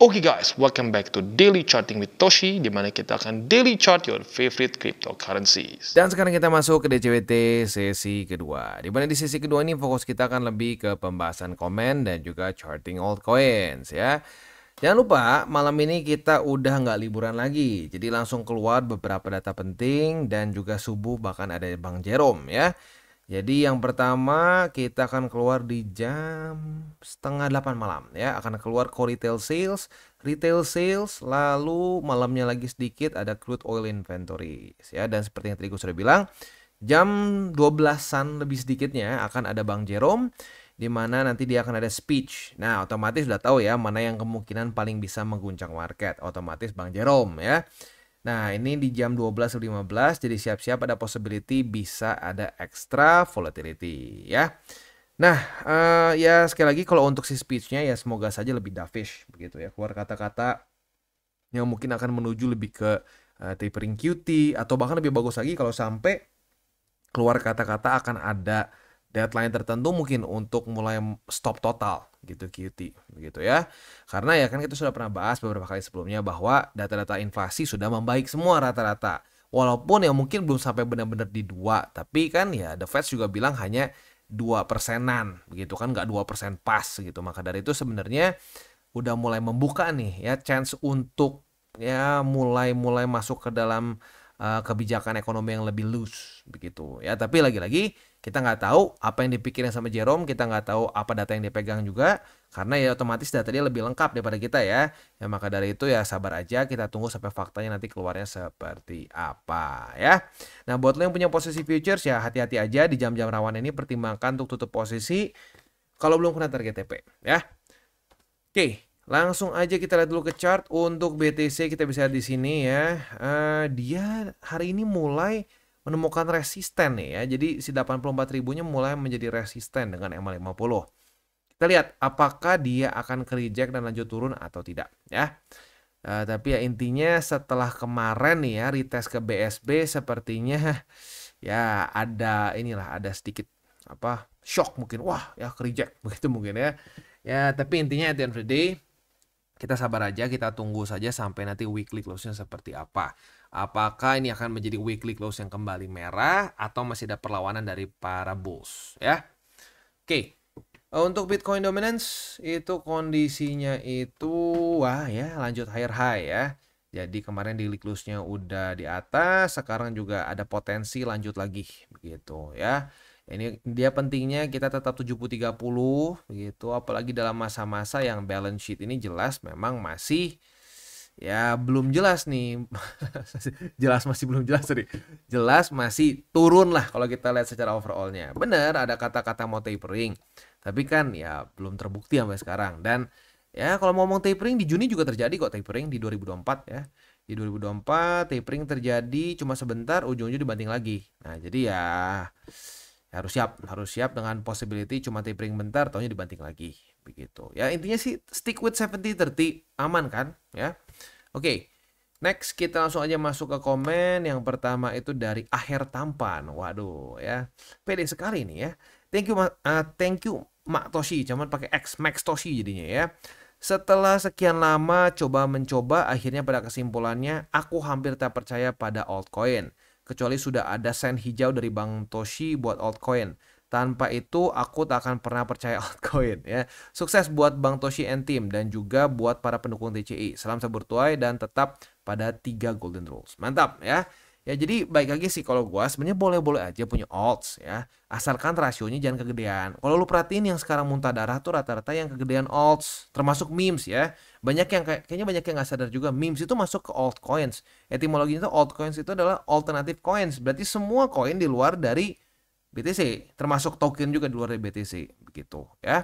Oke guys, welcome back to Daily Charting with Toshi, di mana kita akan daily chart your favorite cryptocurrencies. Dan sekarang kita masuk ke DCWT sesi kedua. Di mana di sesi kedua ini fokus kita akan lebih ke pembahasan komen dan juga charting altcoins ya. Jangan lupa malam ini kita udah nggak liburan lagi. Jadi langsung keluar beberapa data penting dan juga subuh bahkan ada Bang Jerome ya. Jadi yang pertama kita akan keluar di jam setengah 8 malam ya. Akan keluar core retail sales, lalu malamnya lagi sedikit ada crude oil inventory ya. Dan seperti yang tadi gue sudah bilang, jam 12-an lebih sedikitnya akan ada Bang Jerome, di mana nanti dia akan ada speech. Nah, otomatis sudah tahu ya mana yang kemungkinan paling bisa mengguncang market. Otomatis Bang Jerome ya. Nah, ini di jam 12.15, jadi siap-siap ada possibility bisa ada extra volatility ya. Nah, ya sekali lagi kalau untuk si speech-nya ya semoga saja lebih dovish begitu ya. Keluar kata-kata yang mungkin akan menuju lebih ke tapering QT, atau bahkan lebih bagus lagi kalau sampai keluar kata-kata akan ada deadline tertentu mungkin untuk mulai stop total gitu QT begitu ya. Karena ya kan kita sudah pernah bahas beberapa kali sebelumnya bahwa data-data inflasi sudah membaik semua rata-rata. Walaupun ya mungkin belum sampai benar-benar di 2, tapi kan ya The Fed juga bilang hanya 2%-an begitu kan, nggak 2% pas gitu. Maka dari itu sebenarnya udah mulai membuka nih ya chance untuk ya mulai masuk ke dalam kebijakan ekonomi yang lebih loose begitu ya. Tapi lagi-lagi kita nggak tahu apa yang dipikirin sama Jerome, kita nggak tahu apa data yang dipegang juga, karena ya otomatis data dia lebih lengkap daripada kita ya. Ya maka dari itu ya sabar aja, kita tunggu sampai faktanya nanti keluarnya seperti apa ya. Nah buat lo yang punya posisi futures ya hati-hati aja di jam-jam rawan ini, pertimbangkan untuk tutup posisi kalau belum kena target TP ya. Oke, langsung aja kita lihat dulu ke chart. Untuk BTC kita bisa lihat di sini ya. Dia hari ini mulai menemukan resisten nih ya. Jadi si 84 ribunya mulai menjadi resisten dengan EMA 50. Kita lihat apakah dia akan ke reject dan lanjut turun atau tidak ya. Tapi ya intinya setelah kemarin nih ya retest ke BSB sepertinya ya ada sedikit shock mungkin, wah ya ke reject begitu mungkin ya. Ya tapi intinya at the end of the day kita sabar aja, kita tunggu saja sampai nanti weekly close-nya seperti apa. Apakah ini akan menjadi weekly close yang kembali merah atau masih ada perlawanan dari para bulls ya. Oke. Untuk Bitcoin dominance itu kondisinya itu wah ya lanjut higher high ya. Jadi kemarin daily close-nya udah di atas, sekarang juga ada potensi lanjut lagi begitu ya. Ini dia pentingnya kita tetap 70-30 begitu, apalagi dalam masa-masa yang balance sheet ini jelas memang masih ya belum jelas nih. Masih belum jelas tadi. Jelas masih turun lah kalau kita lihat secara overallnya. Bener ada kata-kata mau tapering, tapi kan ya belum terbukti sampai sekarang. Dan ya kalau mau ngomong tapering di Juni juga terjadi kok, tapering di 2024 ya. Di 2024 tapering terjadi cuma sebentar, ujung-ujung dibanting lagi. Nah jadi ya harus siap dengan possibility cuma tapering bentar taunya dibanting lagi begitu ya. Intinya sih stick with 70-30, aman kan ya. Oke, next kita langsung aja masuk ke komen. Yang pertama itu dari Akhir Tampan. Waduh ya, pede sekali nih ya. Thank you Mak Toshi, cuman pakai X Max Toshi jadinya ya. Setelah sekian lama mencoba, akhirnya pada kesimpulannya aku hampir tak percaya pada altcoin. Kecuali sudah ada sen hijau dari Bang Toshi buat altcoin. Tanpa itu aku tak akan pernah percaya altcoin ya. Sukses buat Bang Toshi and team dan juga buat para pendukung TCI. Salam sabur tuai dan tetap pada 3 golden rules. Mantap ya. Ya jadi baik lagi sih kalau gua sebenarnya boleh-boleh aja punya alts ya. Asalkan rasionya jangan kegedean. Kalau lu perhatiin yang sekarang muntah darah tuh rata-rata yang kegedean alts, termasuk memes ya. Banyak yang kayaknya banyak yang nggak sadar juga memes itu masuk ke altcoins. Etimologinya itu altcoins itu adalah alternative coins. Berarti semua koin di luar dari BTC, termasuk token juga di luar dari BTC begitu ya.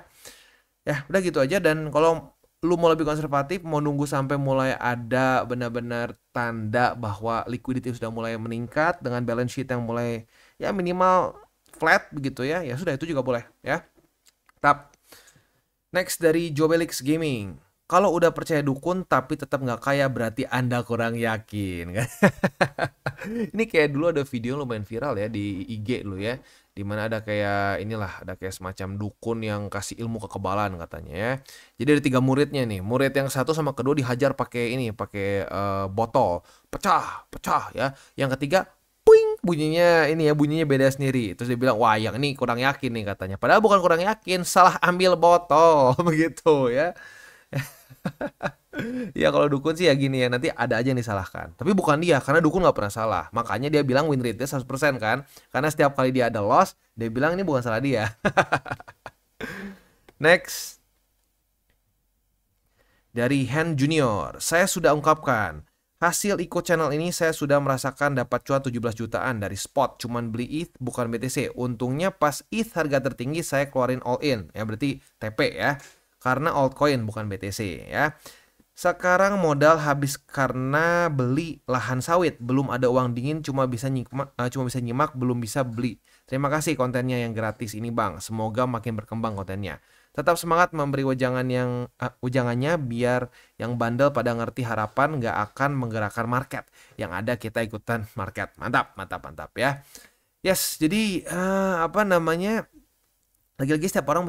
Ya udah gitu aja. Dan kalau lu mau lebih konservatif, mau nunggu sampai mulai ada benar-benar tanda bahwa liquidity sudah mulai meningkat dengan balance sheet yang mulai ya minimal flat begitu ya, ya sudah itu juga boleh ya. Tetap. Next dari Jobelix Gaming. Kalau udah percaya dukun tapi tetap nggak kaya berarti Anda kurang yakin kan. Ini kayak dulu ada video lumayan viral ya di IG dulu ya. Dimana ada kayak inilah, ada kayak semacam dukun yang kasih ilmu kekebalan katanya ya. Jadi ada 3 muridnya nih. Murid yang satu sama kedua dihajar pakai ini, pakai botol. Pecah, pecah ya. Yang ketiga puing, bunyinya ini ya, bunyinya beda sendiri. Terus dia bilang, wah yang ini kurang yakin nih katanya. Padahal bukan kurang yakin, salah ambil botol begitu ya. Ya kalau dukun sih ya gini ya, nanti ada aja yang disalahkan. Tapi bukan dia, karena dukun nggak pernah salah. Makanya dia bilang win rate-nya 100% kan. Karena setiap kali dia ada loss, dia bilang ini bukan salah dia. Next. Dari Hen Junior, saya sudah ungkapkan. Hasil ikut channel ini saya sudah merasakan dapat cuan 17 jutaan dari spot. Cuman beli ETH bukan BTC. Untungnya pas ETH harga tertinggi saya keluarin all in. Ya berarti TP ya. Karena altcoin bukan BTC ya. Sekarang modal habis karena beli lahan sawit. Belum ada uang dingin, cuma bisa nyimak, belum bisa beli. Terima kasih kontennya yang gratis ini bang. Semoga makin berkembang kontennya. Tetap semangat memberi ujangannya biar yang bandel pada ngerti harapan nggak akan menggerakkan market. Yang ada kita ikutan market. Mantap, mantap, mantap ya. Yes, jadi apa namanya? Lagi-lagi setiap orang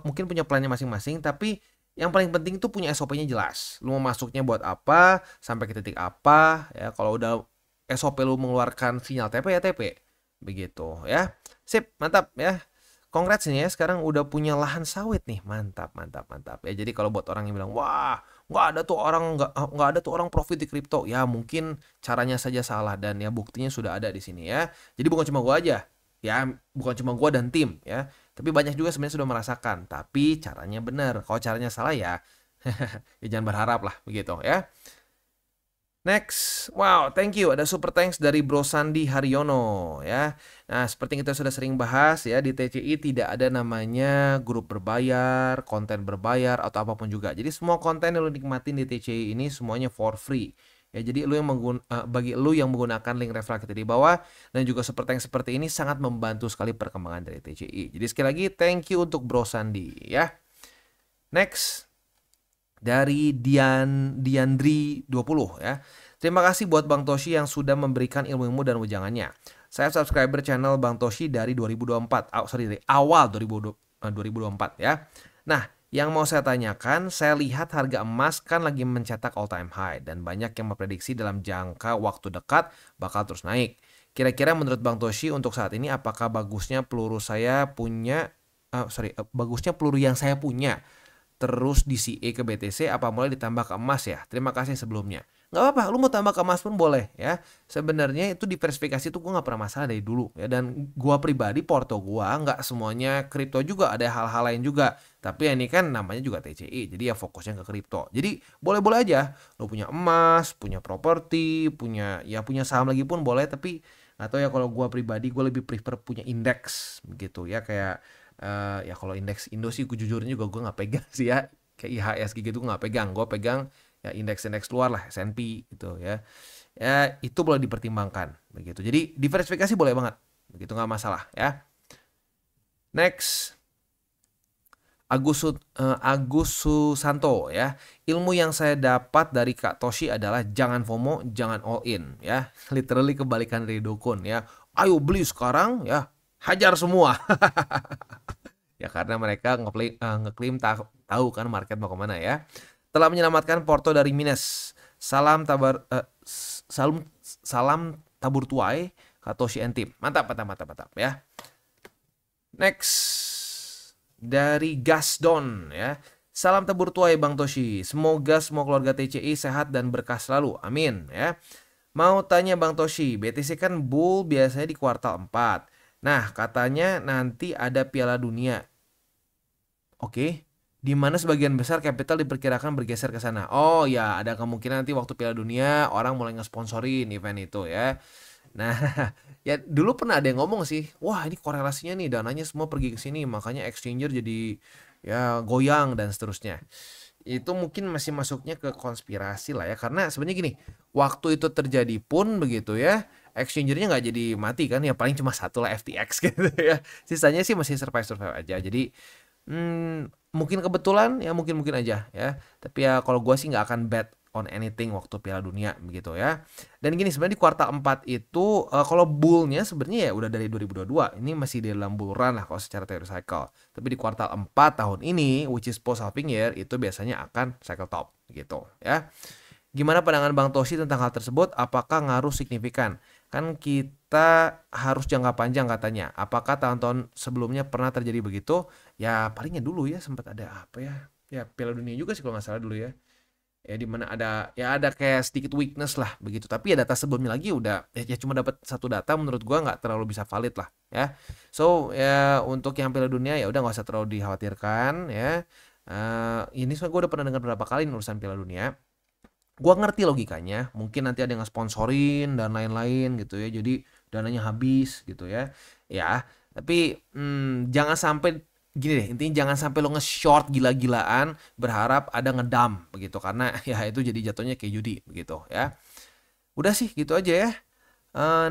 mungkin punya plannya masing-masing, tapi yang paling penting itu punya SOP-nya jelas. Lu mau masuknya buat apa, sampai ke titik apa, ya. Kalau udah SOP lu mengeluarkan sinyal TP ya TP. Begitu ya. Sip, mantap ya. Congrats nih ya, sekarang udah punya lahan sawit nih. Mantap, mantap, mantap. Ya jadi kalau buat orang yang bilang, "Wah, nggak ada tuh orang profit di kripto." Ya mungkin caranya saja salah dan ya buktinya sudah ada di sini ya. Jadi bukan cuma gua aja. Ya, bukan cuma gua dan tim ya. Tapi banyak juga sebenarnya sudah merasakan, tapi caranya benar. Kalau caranya salah ya, ya jangan berharap lah begitu ya. Next, wow, thank you. Ada super thanks dari Bro Sandi Haryono ya. Nah, seperti yang kita sudah sering bahas ya, di TCI tidak ada namanya grup berbayar, konten berbayar atau apapun juga. Jadi semua konten yang lo nikmatin di TCI ini semuanya for free. Ya, jadi bagi lu yang menggunakan link referral kita di bawah dan juga super thanks seperti ini sangat membantu sekali perkembangan dari TCI. Jadi sekali lagi thank you untuk Bro Sandi ya. Next. Dari Diandri 20 ya. Terima kasih buat Bang Toshi yang sudah memberikan ilmu-ilmu dan wejangannya. Saya subscriber channel Bang Toshi dari 2024. Dari awal 2024 ya. Nah, yang mau saya tanyakan, saya lihat harga emas kan lagi mencetak all time high dan banyak yang memprediksi dalam jangka waktu dekat bakal terus naik. Kira-kira menurut Bang Toshi untuk saat ini apakah bagusnya peluru yang saya punya terus di CA ke BTC apa mulai ditambah ke emas ya? Terima kasih sebelumnya. Nggak apa-apa, lu mau tambah ke emas pun boleh ya. Sebenarnya itu diversifikasi tuh gue nggak pernah masalah dari dulu ya. Dan gue pribadi porto gue nggak semuanya kripto juga, ada hal-hal lain juga. Tapi ini kan namanya juga TCI, jadi ya fokusnya ke kripto. Jadi boleh-boleh aja. Lu punya emas, punya properti, punya saham lagi pun boleh. Tapi nggak tahu ya, kalau gue pribadi gue lebih prefer punya indeks gitu ya, kayak ya kalau indeks Indo sih jujurnya juga gue nggak pegang sih ya, kayak IHSG gitu gue nggak pegang. Gue pegang ya indeks luar lah, S&P gitu ya. Ya itu boleh dipertimbangkan begitu. Jadi diversifikasi boleh banget, begitu nggak masalah ya. Next, Agus Susanto ya. Ilmu yang saya dapat dari Kak Toshi adalah jangan FOMO, jangan all in ya. Literally kebalikan dari dukun ya. Ayo beli sekarang ya, hajar semua. Ya karena mereka ngeklaim tahu kan market mau kemana ya. Telah menyelamatkan Porto dari minus. Salam tabur tuai Katoshi and Team. Mantap ya. Next dari Gasdon ya. Salam tabur tuai Bang Toshi. Semoga semua keluarga TCI sehat dan berkah selalu. Amin ya. Mau tanya Bang Toshi, BTC kan bull biasanya di kuartal 4. Nah, katanya nanti ada Piala Dunia. Oke. Di mana sebagian besar capital diperkirakan bergeser ke sana. Oh ya, ada kemungkinan nanti waktu Piala Dunia orang mulai ngesponsorin event itu ya. Nah, ya dulu pernah ada yang ngomong sih, wah ini korelasinya nih dananya semua pergi ke sini, makanya exchanger jadi ya goyang dan seterusnya. Itu mungkin masih masuknya ke konspirasi lah ya, karena sebenarnya gini, waktu itu terjadi pun begitu ya, exchangernya nggak jadi mati kan, ya paling cuma satu lah FTX gitu ya. Sisanya sih masih survive aja. Jadi Mungkin kebetulan ya mungkin aja ya. Tapi ya kalau gue sih nggak akan bet on anything waktu Piala Dunia begitu ya. Dan gini sebenarnya di kuartal 4 itu kalau bullnya sebenarnya ya udah dari 2022. Ini masih di dalam bull run lah kalau secara teori cycle. Tapi di kuartal 4 tahun ini which is post halving year itu biasanya akan cycle top gitu ya. Gimana pandangan Bang Toshi tentang hal tersebut? Apakah ngaruh signifikan? Kan kita harus jangka panjang katanya. Apakah tahun-tahun sebelumnya pernah terjadi begitu? Ya palingnya dulu ya sempat ada apa ya? Ya Piala Dunia juga sih kalau nggak salah dulu ya. Ya di mana ada kayak sedikit weakness lah begitu. Tapi ya data sebelumnya lagi udah ya cuma dapat satu data menurut gua nggak terlalu bisa valid lah ya. So ya untuk yang Piala Dunia ya udah nggak usah terlalu dikhawatirkan ya. Ini soalnya gue udah pernah dengar berapa kali urusan Piala Dunia. Gua ngerti logikanya, mungkin nanti ada yang sponsorin dan lain-lain gitu ya. Jadi dananya habis gitu ya. Ya, tapi jangan sampai gini deh, intinya jangan sampai lo nge-short gila-gilaan berharap ada ngedam begitu karena ya itu jadi jatuhnya kayak judi begitu ya. Udah sih gitu aja ya.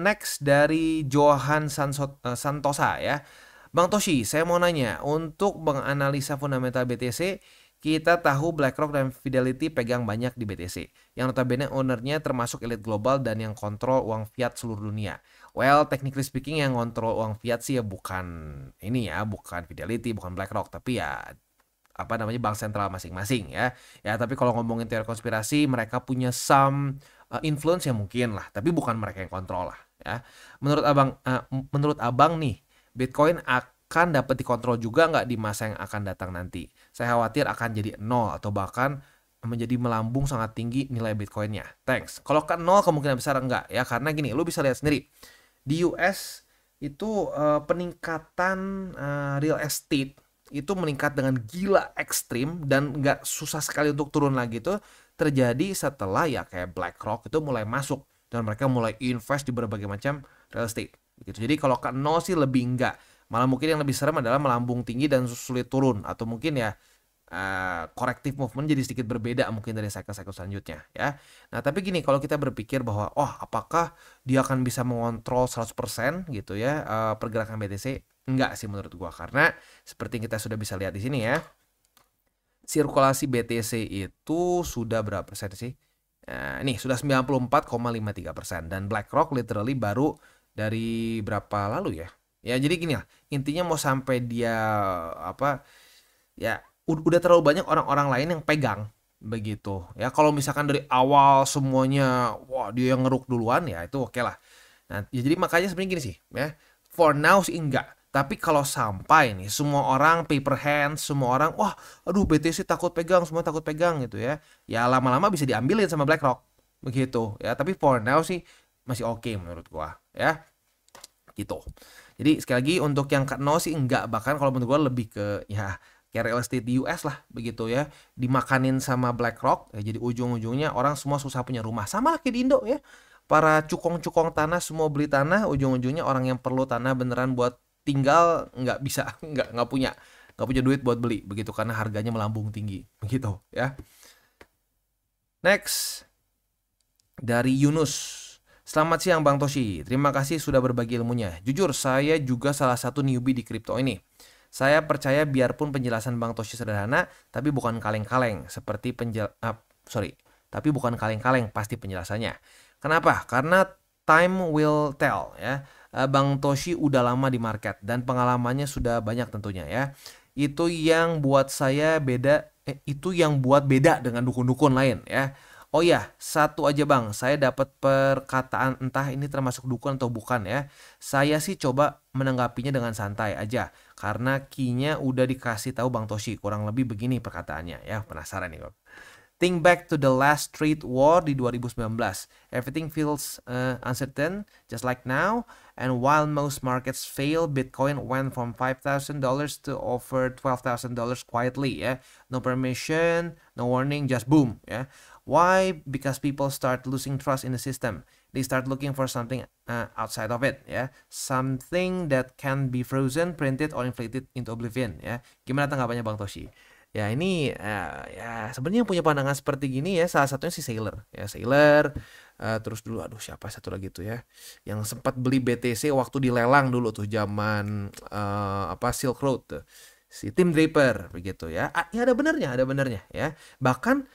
Next dari Johan Santosa ya. Bang Toshi, saya mau nanya, untuk menganalisa fundamental BTC, kita tahu BlackRock dan Fidelity pegang banyak di BTC, yang notabene ownernya termasuk elit global dan yang kontrol uang fiat seluruh dunia. Well, technically speaking yang kontrol uang fiat sih ya bukan ini ya, bukan Fidelity, bukan BlackRock, tapi ya apa namanya bank sentral masing-masing ya. Ya, tapi kalau ngomongin teori konspirasi, mereka punya some influence ya mungkin lah, tapi bukan mereka yang kontrol lah ya. Menurut abang nih, Bitcoin akan dapat dikontrol juga nggak di masa yang akan datang nanti? Saya khawatir akan jadi nol atau bahkan menjadi melambung sangat tinggi nilai Bitcoinnya. Thanks. Kalau kan nol kemungkinan besar enggak ya, karena gini, lu bisa lihat sendiri di US itu peningkatan real estate itu meningkat dengan gila ekstrim dan nggak susah sekali untuk turun lagi tuh terjadi setelah ya kayak BlackRock itu mulai masuk dan mereka mulai invest di berbagai macam real estate gitu. Jadi kalau ke nol sih lebih enggak, malah mungkin yang lebih serem adalah melambung tinggi dan sulit turun atau mungkin ya corrective movement jadi sedikit berbeda mungkin dari cycle-cycle selanjutnya ya. Nah tapi gini, kalau kita berpikir bahwa apakah dia akan bisa mengontrol 100% gitu ya pergerakan BTC, enggak sih menurut gua, karena seperti kita sudah bisa lihat di sini ya, sirkulasi BTC itu sudah berapa persen sih? Ini sudah 94,53% dan BlackRock literally baru dari berapa lalu ya? Ya jadi gini lah, intinya mau sampai dia apa ya udah terlalu banyak orang-orang lain yang pegang begitu ya. Kalau misalkan dari awal semuanya wah dia yang ngeruk duluan ya itu oke lah. Nah ya jadi makanya sebenarnya gini sih ya, for now sih enggak, tapi kalau sampai nih semua orang paper hands, semua orang wah aduh BTC takut pegang, semua takut pegang gitu ya, ya lama-lama bisa diambilin sama BlackRock begitu ya. Tapi for now sih masih oke menurut gua ya gitu. Jadi sekali lagi untuk yang ke nol sih enggak, bahkan kalau menurut gua lebih ke ya kayak real estate di US lah begitu ya, dimakanin sama BlackRock ya, jadi ujung-ujungnya orang semua susah punya rumah, sama lah kayak di Indo ya, para cukong-cukong tanah semua beli tanah, ujung-ujungnya orang yang perlu tanah beneran buat tinggal nggak bisa nggak punya duit buat beli begitu karena harganya melambung tinggi begitu ya. Next dari Yunus. Selamat siang Bang Toshi, terima kasih sudah berbagi ilmunya. Jujur saya juga salah satu newbie di kripto ini. Saya percaya biarpun penjelasan Bang Toshi sederhana, tapi bukan kaleng-kaleng tapi bukan kaleng-kaleng pasti penjelasannya. Kenapa? Karena time will tell ya. Bang Toshi udah lama di market dan pengalamannya sudah banyak tentunya ya. Itu yang buat beda dengan dukun-dukun lain ya. Oh ya, satu aja Bang, saya dapat perkataan entah ini termasuk dukun atau bukan ya. Saya sih coba menanggapinya dengan santai aja karena key-nya udah dikasih tahu Bang Toshi. Kurang lebih begini perkataannya ya, penasaran nih Bang. Think back to the last trade war di 2019. Everything feels uncertain, just like now. And while most markets fail, Bitcoin went from $5,000 to over $12,000 quietly. Yeah, no permission, no warning, just boom. Yeah, why? Because people start losing trust in the system. They start looking for something outside of it. Yeah, something that can be frozen, printed, or inflated into oblivion. Ya, gimana tanggapannya Bang Toshi? Ya ini ya sebenarnya yang punya pandangan seperti gini ya salah satunya si Sailor ya, terus dulu aduh siapa satu lagi tuh ya yang sempat beli BTC waktu dilelang dulu tuh zaman Silk Road tuh si Tim Draper begitu ya. Ya ada benernya ya. Bahkan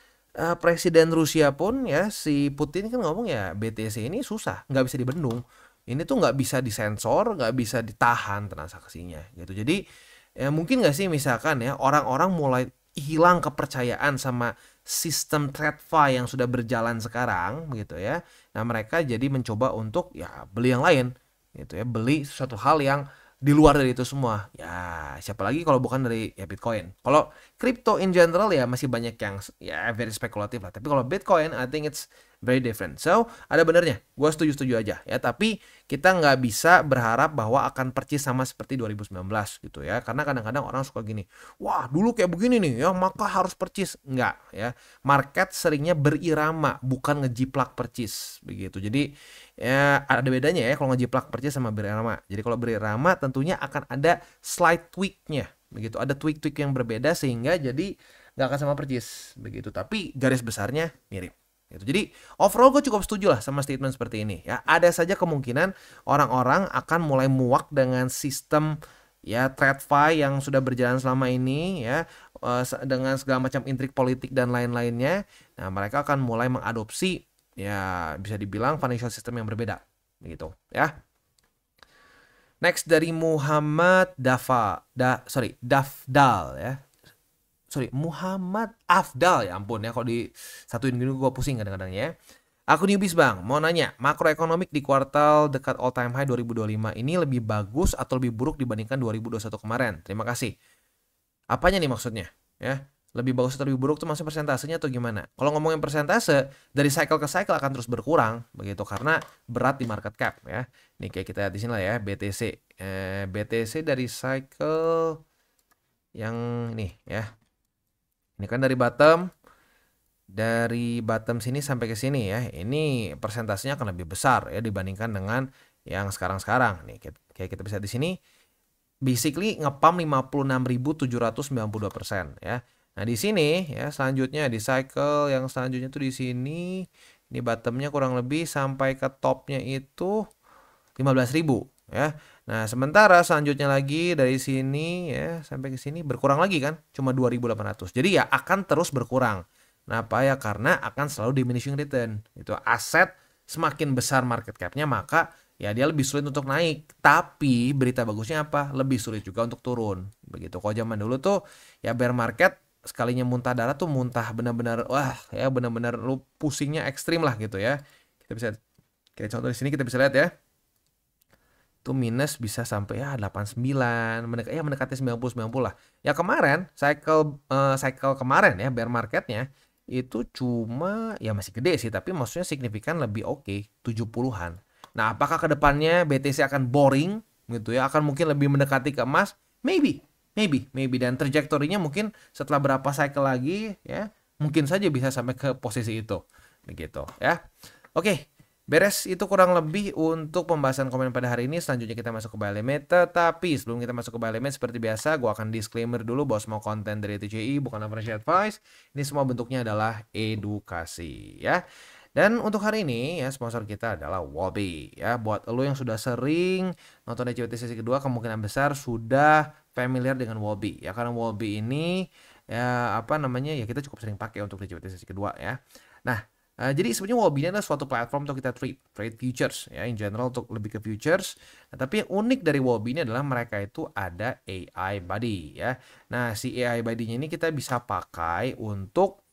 Presiden Rusia pun ya si Putin kan ngomong ya BTC ini susah, nggak bisa dibendung. Ini tuh nggak bisa disensor, nggak bisa ditahan transaksinya gitu. Jadi ya mungkin nggak sih misalkan ya orang-orang mulai hilang kepercayaan sama sistem TradFi yang sudah berjalan sekarang begitu ya. Nah mereka jadi mencoba untuk ya beli yang lain gitu ya, beli sesuatu hal yang di luar dari itu semua. Ya, siapa lagi kalau bukan dari ya Bitcoin. Kalau crypto in general ya masih banyak yang ya very spekulatif lah. Tapi kalau Bitcoin, I think it's very different. So, ada benernya. Gue setuju-setuju aja ya. Tapi kita nggak bisa berharap bahwa akan percis sama seperti 2019 gitu ya. Karena kadang-kadang orang suka gini, wah dulu kayak begini nih ya, maka harus percis. Nggak ya. Market seringnya berirama, bukan ngejiplak percis begitu. Jadi ya ada bedanya ya kalau ngejiplak percis sama berirama. Jadi kalau berirama tentunya akan ada slight tweaknya begitu. Ada tweak-tweak yang berbeda sehingga jadi nggak akan sama percis begitu. Tapi garis besarnya mirip. Gitu. Jadi overall gue cukup setuju lah sama statement seperti ini ya. Ada saja kemungkinan orang-orang akan mulai muak dengan sistem ya TradFi yang sudah berjalan selama ini ya, dengan segala macam intrik politik dan lain-lainnya. Nah mereka akan mulai mengadopsi ya bisa dibilang financial system yang berbeda gitu ya. Next dari Muhammad Dafdal ya. Muhammad Afdal, ya ampun ya, kalau disatuin gini gue pusing kadang-kadang ya. Aku newbies bang, mau nanya, makroekonomik di kuartal dekat all time high 2025 ini lebih bagus atau lebih buruk dibandingkan 2021 kemarin? Terima kasih. Apanya nih maksudnya? Ya, lebih bagus atau lebih buruk tuh maksudnya persentasenya atau gimana? Kalau ngomongin persentase, dari cycle ke cycle akan terus berkurang begitu karena berat di market cap ya. Nih kayak kita lihat di sini lah ya, BTC. BTC dari cycle yang nih ya. Ini kan dari bottom sini sampai ke sini ya. Ini persentasenya akan lebih besar ya dibandingkan dengan yang sekarang-sekarang. Nih kayak kita bisa di sini basically ngepam 56.792% ya. Nah, di sini ya selanjutnya di cycle yang selanjutnya tuh di sini ini bottomnya kurang lebih sampai ke topnya itu 15.000 ya. Nah, sementara selanjutnya lagi dari sini ya sampai ke sini berkurang lagi kan, cuma 2.800. Jadi ya akan terus berkurang. Kenapa ya? Karena akan selalu diminishing return. Itu aset semakin besar market cap-nya maka ya dia lebih sulit untuk naik. Tapi berita bagusnya apa? Lebih sulit juga untuk turun. Begitu. Kalau zaman dulu tuh ya bear market sekalinya muntah darah tuh muntah benar-benar wah ya benar-benar lu pusingnya ekstrim lah gitu ya. Kita bisa kayak contoh di sini kita bisa lihat ya. Itu minus bisa sampai ya 89 mendekati 90 lah. Ya kemarin cycle kemarin ya bear marketnya itu cuma ya masih gede sih tapi maksudnya signifikan lebih oke 70-an. Nah, apakah kedepannya BTC akan boring gitu ya, akan mungkin lebih mendekati ke emas? Maybe dan trajektorinya mungkin setelah berapa cycle lagi ya mungkin saja bisa sampai ke posisi itu begitu ya. Oke. Beres itu kurang lebih untuk pembahasan komen pada hari ini. Selanjutnya kita masuk ke buy limit. Tetapi sebelum kita masuk ke buy limit seperti biasa gue akan disclaimer dulu bahwa semua konten dari TCI bukan financial advice. Ini semua bentuknya adalah edukasi ya. Dan untuk hari ini ya sponsor kita adalah Wobby ya. Buat lo yang sudah sering nonton DCWT sesi kedua kemungkinan besar sudah familiar dengan Wobby ya. Karena Wobby ini ya apa namanya ya kita cukup sering pakai untuk DCWT sesi kedua ya. Nah, jadi sebenarnya Wobby ini adalah suatu platform untuk kita trade futures ya in general untuk lebih ke futures. Nah, tapi yang unik dari Wobby ini adalah mereka itu ada AI Buddy ya. Nah, si AI Buddy-nya ini kita bisa pakai untuk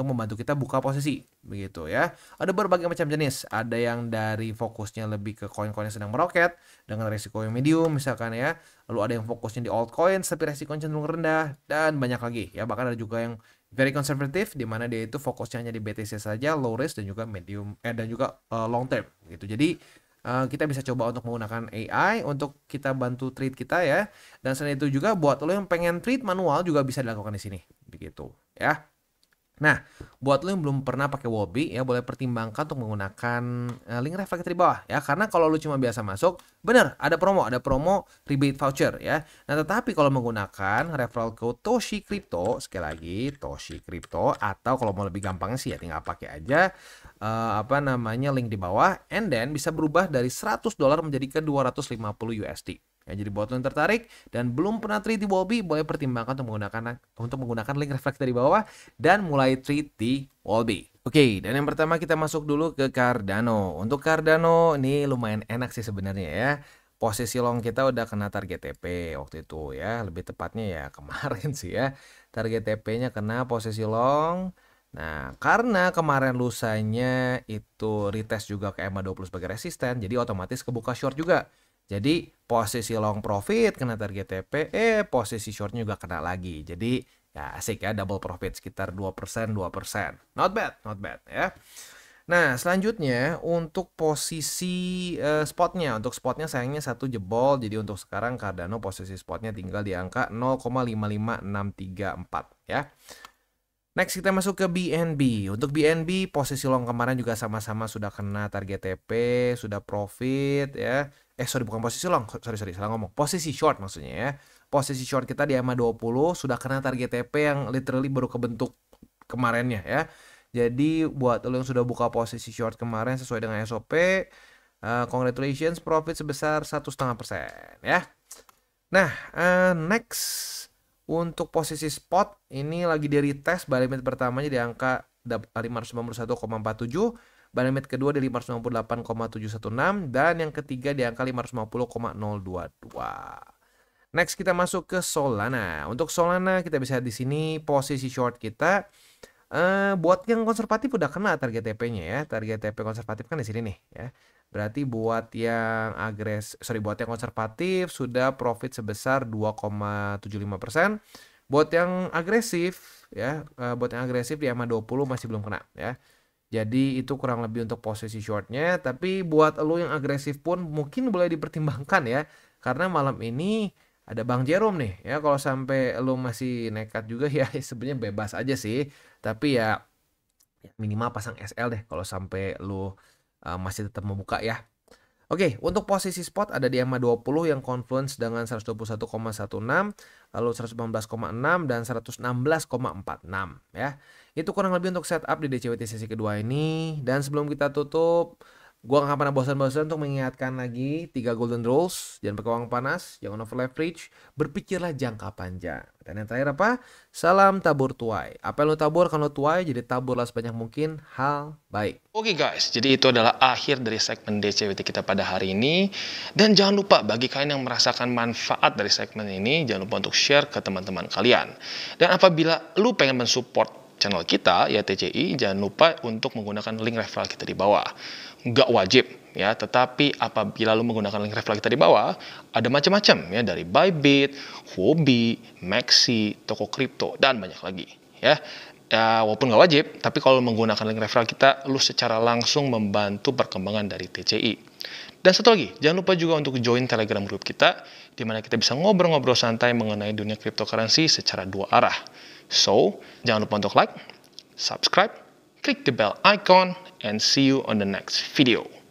membantu kita buka posisi begitu ya. Ada berbagai macam jenis. Ada yang dari fokusnya lebih ke koin-koin yang sedang meroket dengan resiko yang medium misalkan ya. Lalu ada yang fokusnya di altcoin tapi resiko cenderung rendah dan banyak lagi ya. Bahkan ada juga yang very konservatif di mana dia itu fokusnya hanya di BTC saja, low risk dan juga medium dan juga long term gitu. Jadi kita bisa coba untuk menggunakan AI untuk kita bantu trade kita ya. Dan selain itu juga buat lo yang pengen trade manual juga bisa dilakukan di sini begitu ya. Nah, buat lo yang belum pernah pakai Wobby ya boleh pertimbangkan untuk menggunakan link reflector di bawah ya. Karena kalau lo cuma biasa masuk, bener ada promo rebate voucher ya. Nah, tetapi kalau menggunakan referral code Toshi Crypto, sekali lagi Toshi Crypto atau kalau mau lebih gampangnya sih ya tinggal pakai aja link di bawah and then bisa berubah dari $100 menjadi ke 250 USD. Ya, jadi buat lo yang tertarik dan belum pernah trade di Wallby, boleh pertimbangkan untuk menggunakan link refleksi di bawah dan mulai trade di Wallby. Oke, dan yang pertama kita masuk dulu ke Cardano. Untuk Cardano ini lumayan enak sih sebenarnya ya. Posisi long kita udah kena target TP waktu itu ya, lebih tepatnya ya kemarin sih ya. Target TP-nya kena posisi long. Nah, karena kemarin lusanya itu retest juga ke EMA 20 sebagai resisten, jadi otomatis kebuka short juga. Jadi posisi long profit kena target TP, posisi shortnya juga kena lagi. Jadi ya asik ya, double profit sekitar 2%, 2%. Not bad ya. Nah, selanjutnya untuk posisi spotnya. Untuk spotnya sayangnya satu jebol. Jadi untuk sekarang Cardano posisi spotnya tinggal di angka 0,55634 ya. Next kita masuk ke BNB. Untuk BNB posisi long kemarin juga sama-sama sudah kena target TP, sudah profit ya. Sorry, bukan posisi long, sorry salah ngomong. Posisi short maksudnya ya. Posisi short kita di EMA 20 sudah kena target TP yang literally baru kebentuk kemarinnya ya. Jadi buat lo yang sudah buka posisi short kemarin sesuai dengan SOP, congratulations, profit sebesar 1,5% ya. Nah, next untuk posisi spot ini lagi di retest, buy limit pertamanya di angka 591,47, buy limit kedua di 598,716 dan yang ketiga di angka 550,022. Next kita masuk ke Solana. Untuk Solana kita bisa lihat di sini posisi short kita buat yang konservatif udah kena target TP-nya ya. Target TP konservatif kan di sini nih ya. Berarti buat yang buat yang konservatif sudah profit sebesar 2,75%. Buat yang agresif ya, buat yang agresif di EMA 20 masih belum kena ya. Jadi itu kurang lebih untuk posisi shortnya. Tapi buat lo yang agresif pun mungkin boleh dipertimbangkan ya. Karena malam ini ada Bang Jerome nih ya. Kalau sampai lo masih nekat juga ya sebenarnya bebas aja sih. Tapi ya minimal pasang SL deh kalau sampai lo masih tetap membuka ya. Oke, untuk posisi spot ada di EMA 20 yang confluence dengan 121,16, lalu 119,6 dan 116,46 ya. Itu kurang lebih untuk setup di DCWT sesi kedua ini. Dan sebelum kita tutup, gua gak pernah bosan-bosan untuk mengingatkan lagi 3 golden rules. Jangan pakai uang panas, jangan over leverage, berpikirlah jangka panjang. Dan yang terakhir apa? Salam tabur tuai. Apa yang lo tabur kalau tuai, jadi taburlah sebanyak mungkin hal baik. Oke guys, jadi itu adalah akhir dari segmen DCWT kita pada hari ini. Dan jangan lupa bagi kalian yang merasakan manfaat dari segmen ini, jangan lupa untuk share ke teman-teman kalian. Dan apabila lu pengen mensupport channel kita, ya TCI, jangan lupa untuk menggunakan link referral kita di bawah. Nggak wajib ya, tetapi apabila lu menggunakan link referral kita di bawah, ada macam-macam ya, dari Bybit, Huobi, Maxi, toko kripto, dan banyak lagi ya. Ya, walaupun nggak wajib, tapi kalau menggunakan link referral kita, lu secara langsung membantu perkembangan dari TCI. Dan satu lagi, jangan lupa juga untuk join Telegram group kita, di mana kita bisa ngobrol-ngobrol santai mengenai dunia cryptocurrency secara dua arah. So, jangan lupa untuk like, subscribe, click the bell icon, and see you on the next video.